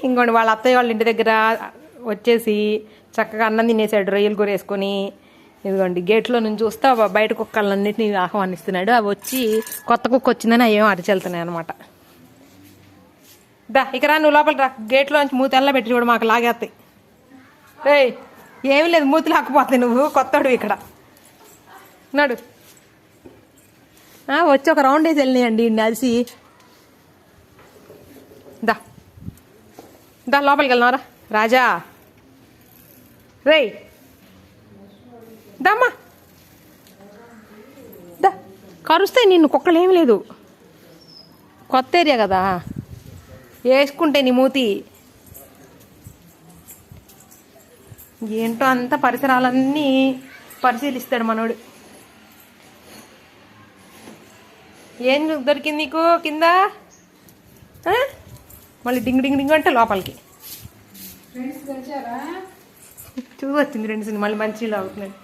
ఇంకోండి వాళ్ళ అత్తయ్య వాళ్ళ ఇంటి దగ్గర వచ్చేసి చక్కగా అన్నం తినేసాడు, రొయ్యలు కూర వేసుకొని. ఇదిగోండి గేట్లో నుంచి చూస్తే బయట కుక్కలన్నింటినీ ఆహ్వానిస్తున్నాడు. అవి వచ్చి కొత్త కుక్క వచ్చిందని అవేమో అరిచెళ్తున్నాయి అనమాట. దా ఇక రా, నువ్వు లోపల రా. గేట్లో నుంచి మూతి ఎల్ల పెట్టి చూడు, మాకు లాగేస్తాయి. ఏయ్ ఏమి లేదు, మూతి లాక్కుపోతాయి. నువ్వు కొత్తడు ఇక్కడ నాడు వచ్చి ఒక రౌండ్ వేసి వెళ్ళినాయండి నలిసి. దా దా లోపలికి వెళ్తున్నారా రాజా. రేయ్ దమ్మా దా, కరుస్తాయి నిన్ను కుక్కలు. ఏమి లేదు, కొత్త ఏరియా కదా, వేసుకుంటే నీ మూతి. ఏంటో అంతా పరిసరాలన్నీ పరిశీలిస్తాడు మనోడు. ఏం దొరికింది నీకు కింద? మళ్ళీ డింగ్ డింగ్ డింగ్ అంటే లోపలికి చూసి వచ్చింది ఫ్రెండ్స్. మళ్ళీ మంచిగా అవుతున్నాడు.